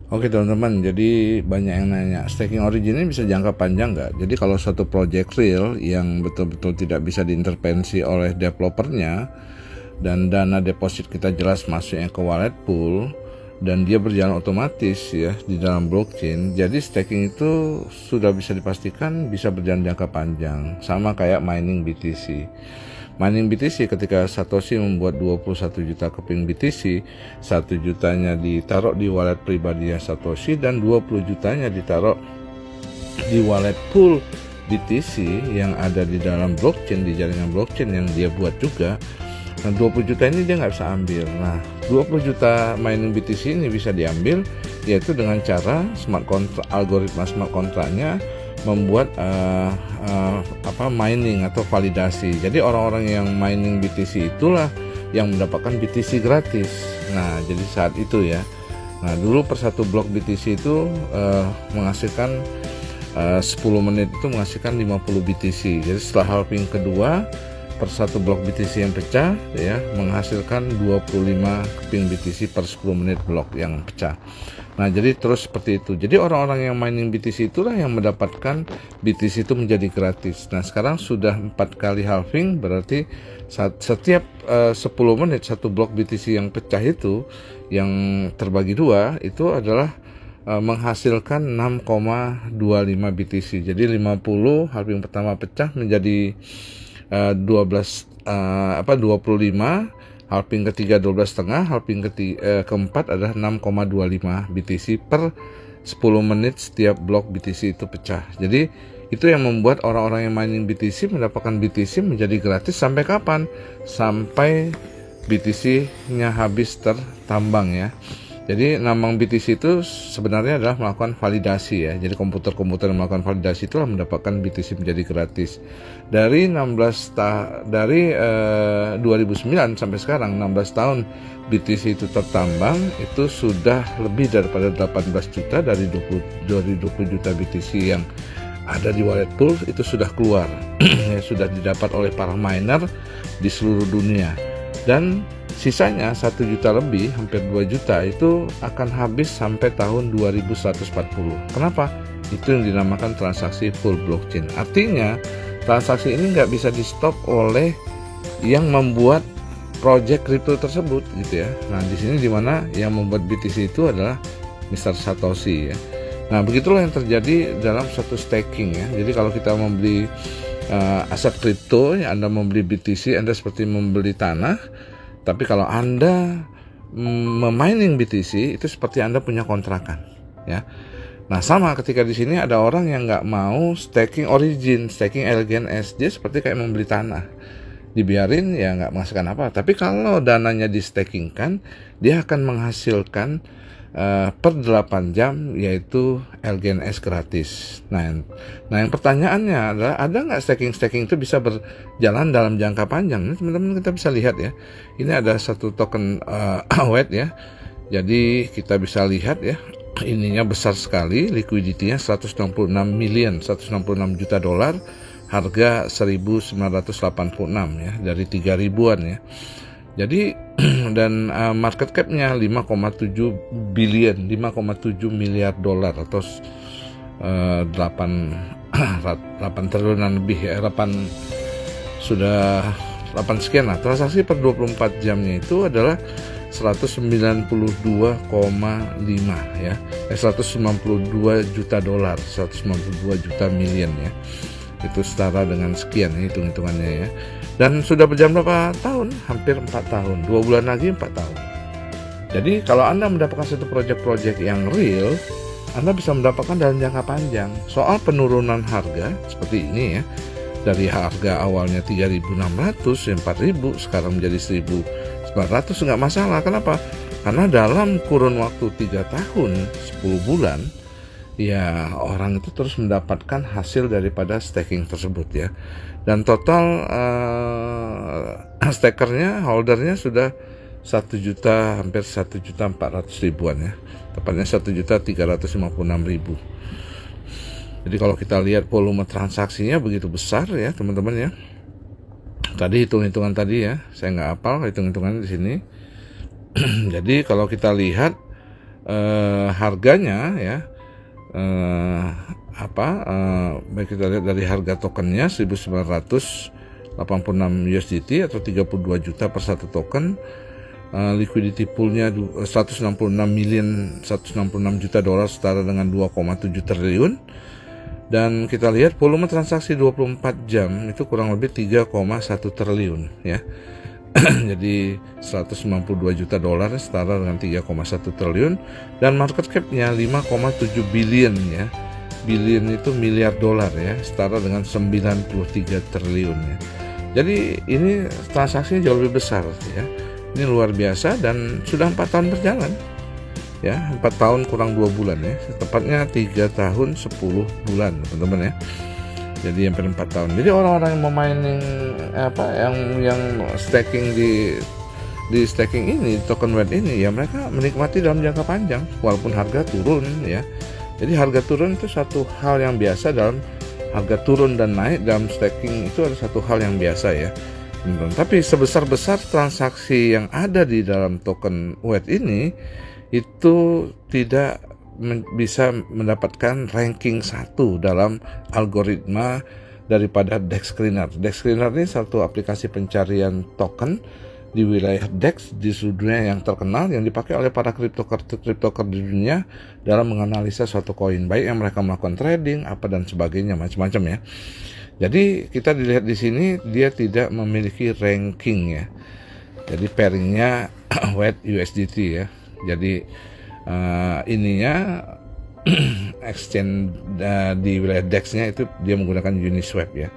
Oke teman-teman, jadi banyak yang nanya staking origin ini bisa jangka panjang nggak? Jadi kalau satu project real yang betul-betul tidak bisa diintervensi oleh developernya dan dana deposit kita jelas masuknya ke wallet pool dan dia berjalan otomatis ya di dalam blockchain, jadi staking itu sudah bisa dipastikan bisa berjalan jangka panjang, sama kayak mining BTC. Mining BTC, ketika Satoshi membuat 21 juta keping BTC, 1 jutanya ditaruh di wallet pribadinya Satoshi dan 20 jutanya ditaruh di wallet pool BTC yang ada di dalam blockchain, di jaringan blockchain yang dia buat juga. Nah 20 juta ini dia nggak bisa ambil. Nah 20 juta mining BTC ini bisa diambil yaitu dengan cara smart contract, algoritma smart kontraknya membuat mining atau validasi. Jadi orang-orang yang mining BTC itulah yang mendapatkan BTC gratis. Nah jadi saat itu ya, nah dulu per satu blok BTC itu menghasilkan 10 menit itu menghasilkan 50 BTC. Jadi setelah halving kedua, per satu blok BTC yang pecah ya menghasilkan 25 keping BTC per 10 menit blok yang pecah. Nah jadi terus seperti itu. Jadi orang-orang yang mining BTC itulah yang mendapatkan BTC itu menjadi gratis. Nah sekarang sudah 4 kali halving, berarti setiap 10 menit satu blok BTC yang pecah itu yang terbagi dua itu adalah menghasilkan 6,25 BTC. Jadi 50 halving pertama pecah menjadi 25, halving ketiga 12,5, halving keempat adalah 6,25 BTC per 10 menit setiap blok BTC itu pecah. Jadi itu yang membuat orang-orang yang mining BTC mendapatkan BTC menjadi gratis sampai kapan? Sampai BTC-nya habis tertambang ya. Jadi nambang BTC itu sebenarnya adalah melakukan validasi ya. Jadi komputer-komputer yang melakukan validasi itulah mendapatkan BTC menjadi gratis. Dari 2009 sampai sekarang 16 tahun BTC itu tertambang, itu sudah lebih daripada 18 juta dari 20 juta BTC yang ada di wallet pool itu sudah keluar. Ya, sudah didapat oleh para miner di seluruh dunia. Dan sisanya 1 juta lebih, hampir 2 juta itu akan habis sampai tahun 2140. Kenapa? Itu yang dinamakan transaksi full blockchain. Artinya transaksi ini nggak bisa di stop oleh yang membuat project crypto tersebut gitu ya. Nah di sini dimana yang membuat BTC itu adalah Mr. Satoshi ya. Nah begitulah yang terjadi dalam satu staking ya. Jadi kalau kita membeli aset kripto, ya, Anda membeli BTC, Anda seperti membeli tanah. Tapi kalau Anda memining BTC itu seperti Anda punya kontrakan, ya. Nah sama ketika di sini ada orang yang nggak mau staking origin, staking LGNS, dia seperti kayak membeli tanah, dibiarin ya nggak menghasilkan apa. Tapi kalau dananya di stakingkan, dia akan menghasilkan per 8 jam yaitu LGNS gratis. Nah yang pertanyaannya adalah ada nggak staking itu bisa berjalan dalam jangka panjang? Ini teman-teman kita bisa lihat ya. Ini ada satu token AWET ya. Jadi kita bisa lihat ya. Ininya besar sekali, liquidity-nya 166 juta dolar, harga 1986 ya, dari 3.000-an ya. Jadi dan market cap-nya 5,7 miliar dolar atau 8 triliunan lebih ya, 8 sekian lah. Transaksi per 24 jamnya itu adalah 192,5 ya. 192 juta dolar, 192 juta miliar ya. Itu setara dengan sekian ya, hitung-hitungannya ya. Dan sudah berjalan berapa tahun? Hampir 4 tahun. 2 bulan lagi 4 tahun. Jadi kalau Anda mendapatkan satu proyek-proyek yang real, Anda bisa mendapatkan dalam jangka panjang. Soal penurunan harga seperti ini ya, dari harga awalnya 3.600, 4.000, sekarang menjadi 1.900 nggak masalah. Kenapa? Karena dalam kurun waktu 3 tahun, 10 bulan, ya orang itu terus mendapatkan hasil daripada staking tersebut ya. Dan total stakernya, holdernya sudah 1 juta, hampir 1.400.000-an ya. Tepatnya 1.356.000. Jadi kalau kita lihat volume transaksinya begitu besar ya teman-teman ya. Tadi hitung-hitungan tadi ya, saya nggak hafal hitung-hitungannya di sini. Jadi kalau kita lihat harganya ya, baik kita lihat dari harga tokennya 1986 USDT atau 32 juta per satu token. Liquidity poolnya 166 juta dolar, setara dengan 2,7 triliun. Dan kita lihat volume transaksi 24 jam itu kurang lebih 3,1 triliun ya. Jadi 192 juta dolar setara dengan 3,1 triliun, dan market cap-nya 5,7 billion ya. Billion itu miliar dolar ya, setara dengan 93 triliun ya. Jadi ini transaksinya jauh lebih besar ya. Ini luar biasa, dan sudah 4 tahun berjalan ya, 4 tahun kurang 2 bulan ya, tepatnya 3 tahun 10 bulan teman-teman ya. Jadi hampir 4 tahun. Jadi orang-orang yang mau mining yang staking di staking ini, token WETH ini ya, mereka menikmati dalam jangka panjang walaupun harga turun ya. Jadi harga turun itu satu hal yang biasa, dalam harga turun dan naik dalam staking itu ada satu hal yang biasa ya. Tapi sebesar-besar transaksi yang ada di dalam token WETH ini itu tidak bisa mendapatkan ranking 1 dalam algoritma daripada DEX Screener. DEX Screener ini satu aplikasi pencarian token di wilayah DEX di seluruh dunia yang terkenal, yang dipakai oleh para cryptocurrency di dunia dalam menganalisa suatu koin, baik yang mereka melakukan trading apa dan sebagainya, macam-macam ya. Jadi kita dilihat di sini dia tidak memiliki ranking ya. Jadi pairingnya WETH USDT ya. Jadi ininya exchange di wilayah DEX-nya itu dia menggunakan Uniswap ya.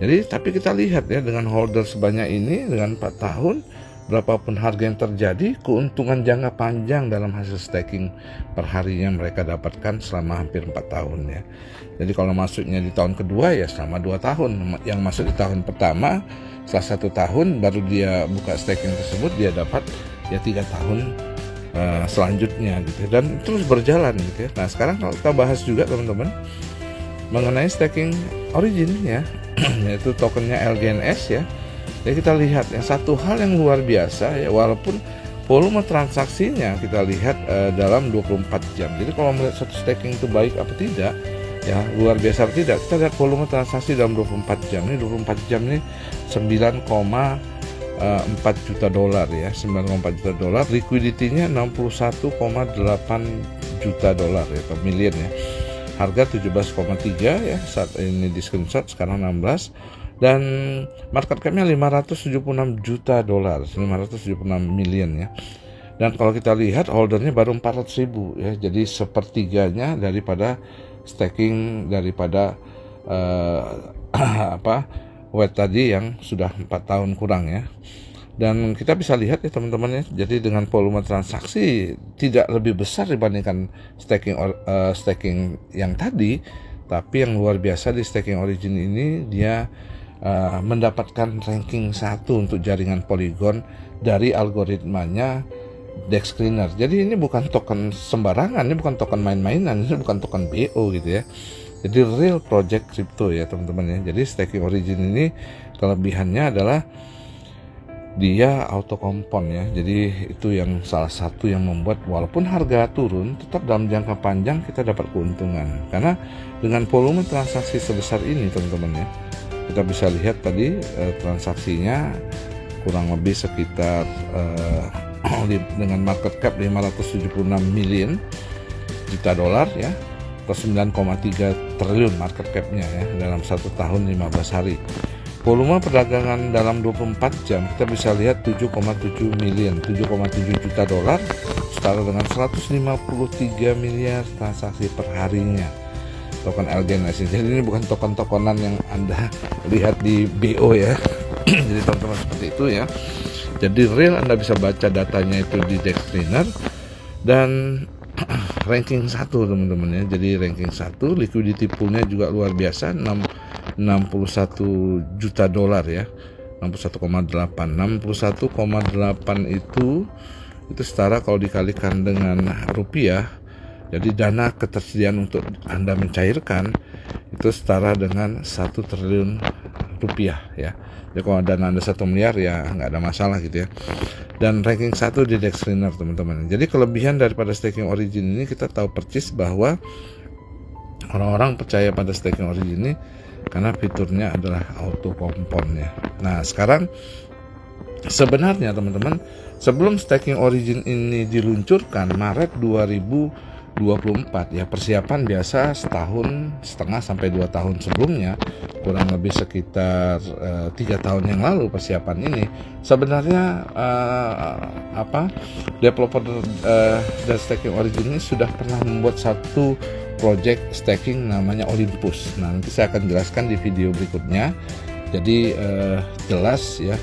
Jadi tapi kita lihat ya, dengan holder sebanyak ini, dengan 4 tahun, berapapun harga yang terjadi, keuntungan jangka panjang dalam hasil staking per harinya mereka dapatkan selama hampir 4 tahun ya. Jadi kalau masuknya di tahun kedua ya selama 2 tahun. Yang masuk di tahun pertama setelah 1 tahun baru dia buka staking tersebut, dia dapat ya 3 tahun selanjutnya gitu, dan terus berjalan gitu ya. Nah sekarang kalau kita bahas juga teman-teman mengenai staking origin ya, yaitu tokennya LGNS ya. Jadi kita lihat yang satu hal yang luar biasa ya, walaupun volume transaksinya kita lihat dalam 24 jam. Jadi kalau melihat satu staking itu baik apa tidak ya, luar biasa apa tidak, kita lihat volume transaksi dalam 24 jam. Ini 24 jam ini 9,4 juta dolar ya, 9,4 juta dolar. Liquidity-nya 61,8 juta dolar ya, atau million ya. Harga 17,3 ya, saat ini di screenshot, sekarang 16, dan market cap-nya 576 juta dolar, 576 million ya. Dan kalau kita lihat holdernya baru 400.000 ya, jadi sepertiganya daripada staking daripada WETH tadi yang sudah 4 tahun kurang ya. Dan kita bisa lihat ya teman-teman ya, jadi dengan volume transaksi tidak lebih besar dibandingkan staking yang tadi, tapi yang luar biasa di staking origin ini dia mendapatkan ranking 1 untuk jaringan Polygon dari algoritmanya DEX Screener. Jadi ini bukan token sembarangan, ini bukan token main-mainan, ini bukan token BO gitu ya. Jadi real project crypto ya teman-teman ya. Jadi staking origin ini kelebihannya adalah dia auto kompon ya. Jadi itu yang salah satu yang membuat walaupun harga turun, tetap dalam jangka panjang kita dapat keuntungan. Karena dengan volume transaksi sebesar ini teman-teman ya, kita bisa lihat tadi transaksinya kurang lebih sekitar dengan market cap 576 million juta dolar ya, atau 9,3 triliun market cap-nya ya dalam 1 tahun 15 hari. Volume perdagangan dalam 24 jam kita bisa lihat 7,7 juta dolar, setara dengan 153 miliar transaksi per harinya token LGNS. Jadi ini bukan token-tokenan yang Anda lihat di BO ya. Jadi teman-teman seperti itu ya. Jadi real, Anda bisa baca datanya itu di DEX Screener, dan ranking 1 teman-teman ya. Jadi ranking 1, liquidity poolnya juga luar biasa, 61 juta dolar ya, 61,8 itu setara kalau dikalikan dengan rupiah, jadi dana ketersediaan untuk Anda mencairkan itu setara dengan 1 triliun rupiah ya. Jadi kalau dana Anda 1 miliar ya nggak ada masalah gitu ya. Dan ranking 1 di Dextrainer teman-teman. Jadi kelebihan daripada Staking Origin ini, kita tahu persis bahwa orang-orang percaya pada Staking Origin ini karena fiturnya adalah auto compound ya. Nah sekarang sebenarnya teman-teman, sebelum Staking Origin ini diluncurkan Maret 2024 ya, persiapan biasa 1,5 tahun sampai 2 tahun sebelumnya, kurang lebih sekitar 3 tahun yang lalu persiapan ini. Sebenarnya developer dari Staking Origin ini sudah pernah membuat satu project staking namanya Olympus. Nah nanti saya akan jelaskan di video berikutnya. Jadi jelas ya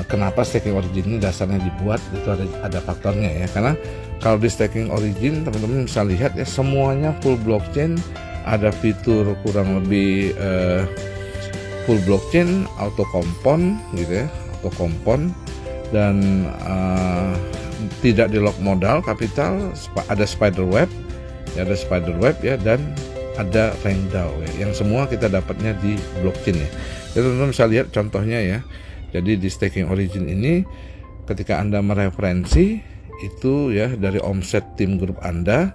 kenapa Staking Origin ini dasarnya dibuat, itu ada faktornya ya. Karena kalau di Staking Origin teman-teman bisa lihat ya, semuanya full blockchain, ada fitur kurang lebih full blockchain, auto compound gitu ya, auto compound, dan tidak di lock modal kapital, ada spider web ya, dan ada rank DAO ya, yang semua kita dapatnya di blockchain ya. Jadi teman-teman bisa lihat contohnya ya. Jadi di Staking Origin ini ketika Anda mereferensi itu ya dari omset tim grup Anda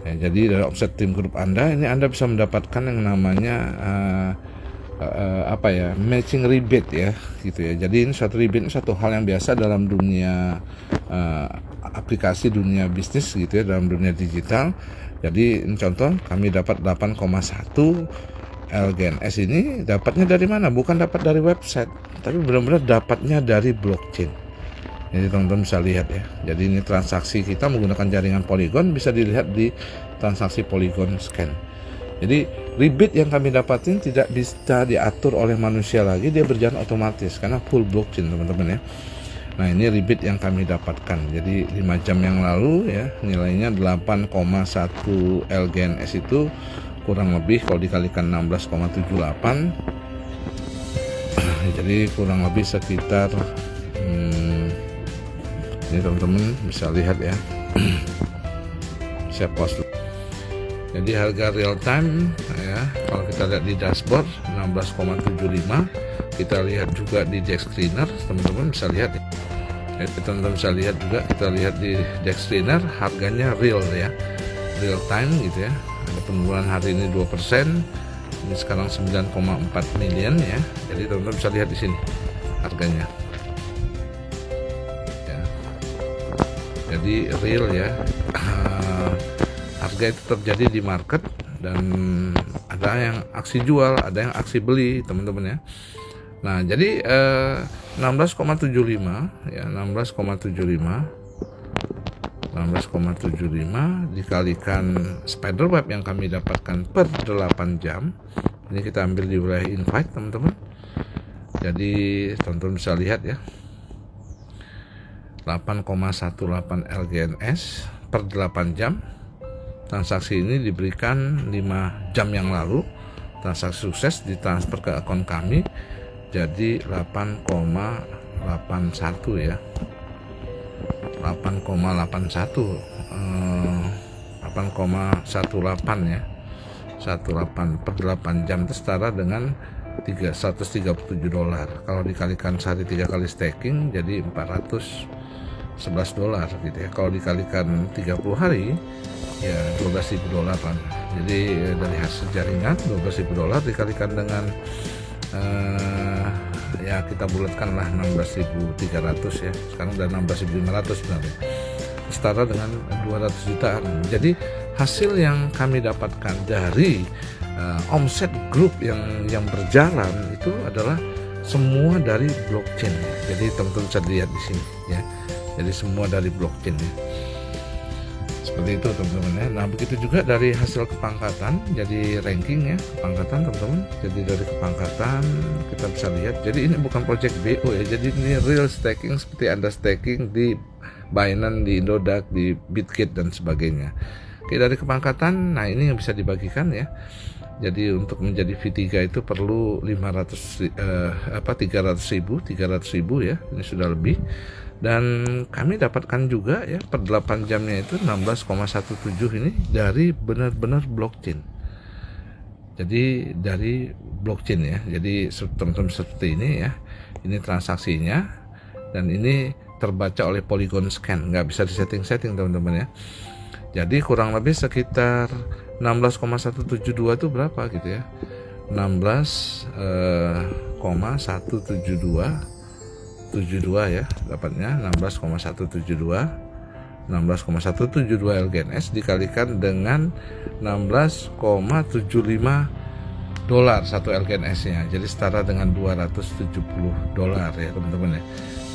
ya, jadi dari omset tim grup Anda ini Anda bisa mendapatkan yang namanya matching rebate ya gitu ya. Jadi ini suatu rebate, ini satu hal yang biasa dalam dunia aplikasi, dunia bisnis gitu ya, dalam dunia digital. Jadi ini contoh, kami dapat 8,1 LGNS ini dapatnya dari mana? Bukan dapat dari website, tapi benar-benar dapatnya dari blockchain. Jadi teman-teman bisa lihat ya. Jadi ini transaksi kita menggunakan jaringan Polygon, bisa dilihat di transaksi Polygon Scan. Jadi rebate yang kami dapatin tidak bisa diatur oleh manusia lagi, dia berjalan otomatis karena full blockchain teman-teman ya. Nah ini rebate yang kami dapatkan. Jadi 5 jam yang lalu ya, nilainya 8,1 LGNS itu kurang lebih kalau dikalikan 16,78 jadi kurang lebih sekitar ini teman-teman bisa lihat ya. Saya post. Jadi harga real time ya, kalau kita lihat di dashboard 16,75. Kita lihat juga di Dextrainer, teman-teman bisa lihat ya. Teman-teman bisa lihat juga, kita lihat di Dextrainer harganya real ya, real time gitu ya. Ada penurunan hari ini 2%, ini sekarang 9,4 million ya. Jadi teman-teman bisa lihat di sini harganya ya. Jadi real ya. Harga itu terjadi di market dan ada yang aksi jual, ada yang aksi beli teman-teman ya. Nah jadi 16,75 ya, 16,75 dikalikan spider web yang kami dapatkan per 8 jam. Ini kita ambil di wilayah invite teman-teman. Jadi teman-teman bisa lihat ya, 8,18 LGNS per 8 jam. Transaksi ini diberikan 5 jam yang lalu. Transaksi sukses ditransfer ke akun kami. Jadi 8,81 ya, 8,18 ya, 18 per 8 jam itu setara dengan $137. Kalau dikalikan sehari 3 kali staking jadi $411 gitu ya. Kalau dikalikan 30 hari ya $12.000 kan. Jadi dari hasil jaringan $12.000 dikalikan dengan ya kita bulatkanlah 16.300 ya. Sekarang udah 16.500 sebenarnya, setara dengan 200 jutaan. Jadi hasil yang kami dapatkan dari omset grup yang berjalan itu adalah semua dari blockchain ya. Jadi teman-teman bisa lihat di sini ya. Jadi semua dari blockchain ya. Seperti itu teman-teman ya. Nah begitu juga dari hasil kepangkatan, jadi ranking ya, kepangkatan teman-teman. Jadi dari kepangkatan kita bisa lihat, jadi ini bukan project BO ya, jadi ini real staking seperti Anda staking di Binance, di Indodax, di Bitkit dan sebagainya. Oke, dari kepangkatan, nah ini yang bisa dibagikan ya. Jadi untuk menjadi V3 itu perlu 300.000 ya, ini sudah lebih. Dan kami dapatkan juga ya per 8 jamnya itu 16,17 ini dari benar-benar blockchain. Jadi dari blockchain ya. Jadi teman-teman seperti ini ya. Ini transaksinya dan ini terbaca oleh Polygon Scan, nggak bisa disetting-setting teman-teman ya. Jadi kurang lebih sekitar 16,172 itu berapa gitu ya. 16,172 ya dapatnya 16,172 LGNS dikalikan dengan 16,75 dolar satu LGNS-nya, jadi setara dengan 270 dolar ya teman-teman ya.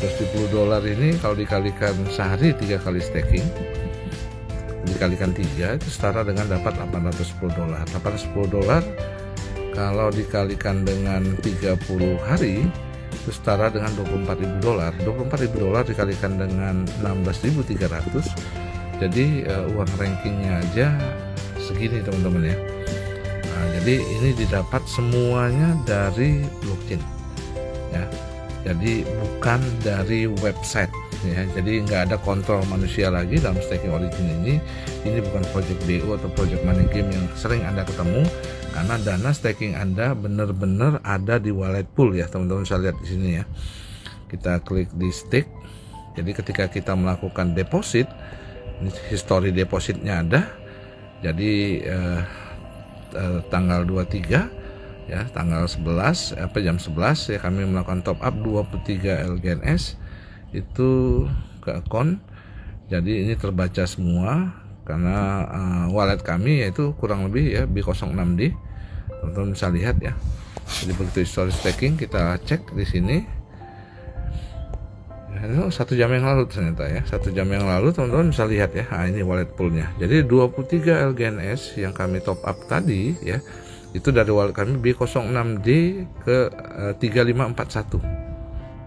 270 dolar ini kalau dikalikan sehari 3 kali staking, dikalikan 3 itu setara dengan dapat 810 dolar. 810 dolar kalau dikalikan dengan 30 hari itu setara dengan 24.000 dolar. 24.000 dolar dikalikan dengan 16.300, jadi uang rankingnya aja segini teman-teman ya. Nah, jadi ini didapat semuanya dari blockchain ya. Jadi bukan dari website ya. Jadi nggak ada kontrol manusia lagi dalam staking origin ini. Ini bukan project BO atau project money game yang sering Anda ketemu, karena dana staking Anda benar-benar ada di wallet pool ya teman-teman. Saya lihat di sini ya. Kita klik di stake. Jadi ketika kita melakukan deposit, history depositnya ada. Jadi tanggal 23 ya, tanggal 11 jam 11 ya kami melakukan top up 23 LGNS itu ke akun. Jadi ini terbaca semua karena wallet kami yaitu kurang lebih ya B06D. Teman-teman bisa lihat ya. Jadi begitu history staking kita cek di sini. Ya, itu 1 jam yang lalu ternyata ya. 1 jam yang lalu teman-teman bisa lihat ya. Nah, ini wallet poolnya. Jadi 23 LGNS yang kami top up tadi ya, itu dari wallet kami B06D ke 3541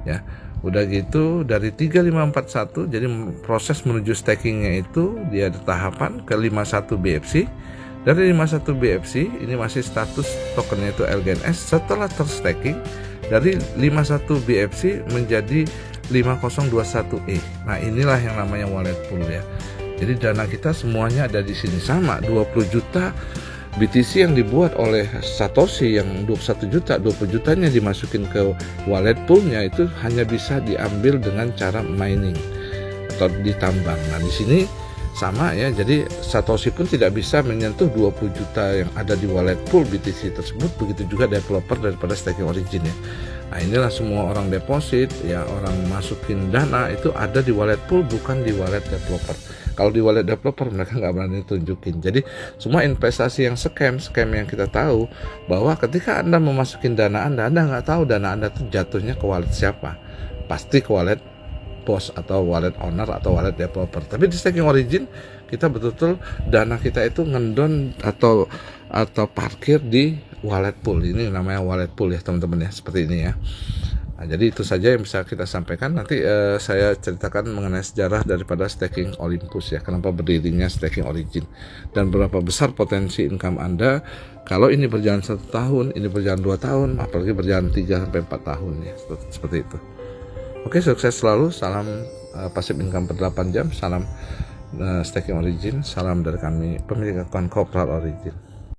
ya. Udah gitu dari 3541 jadi proses menuju stakingnya itu dia ada tahapan ke 51 BFC. Dari 51 BFC ini masih status tokennya itu LGNS. Setelah terstaking dari 51 BFC menjadi 5021E. Nah inilah yang namanya wallet pool ya. Jadi dana kita semuanya ada di sini sama 20 juta BTC yang dibuat oleh Satoshi yang 21 juta, 20 jutanya dimasukin ke wallet poolnya itu hanya bisa diambil dengan cara mining atau ditambang. Nah di sini sama ya, jadi Satoshi pun tidak bisa menyentuh 20 juta yang ada di wallet pool BTC tersebut, begitu juga developer daripada staking origin ya. Nah inilah semua orang deposit ya, orang masukin dana itu ada di wallet pool bukan di wallet developer. Kalau di wallet developer mereka nggak berani tunjukin. Jadi semua investasi yang scam yang kita tahu bahwa ketika Anda memasukin dana Anda nggak tahu dana Anda tuh jatuhnya ke wallet siapa. Pasti ke wallet bos atau wallet owner atau wallet developer. Tapi di staking origin kita betul-betul dana kita itu ngendon atau parkir di wallet pool. Ini namanya wallet pool ya teman-teman ya, seperti ini ya. Nah, jadi itu saja yang bisa kita sampaikan. Nanti saya ceritakan mengenai sejarah daripada staking Olympus ya, kenapa berdirinya staking origin dan berapa besar potensi income Anda kalau ini berjalan 1 tahun, ini berjalan 2 tahun, apalagi berjalan 3-4 tahun ya, seperti itu. Oke, sukses selalu. Salam passive income per 8 jam. Salam staking origin. Salam dari kami pemilik akun Corporate Origin.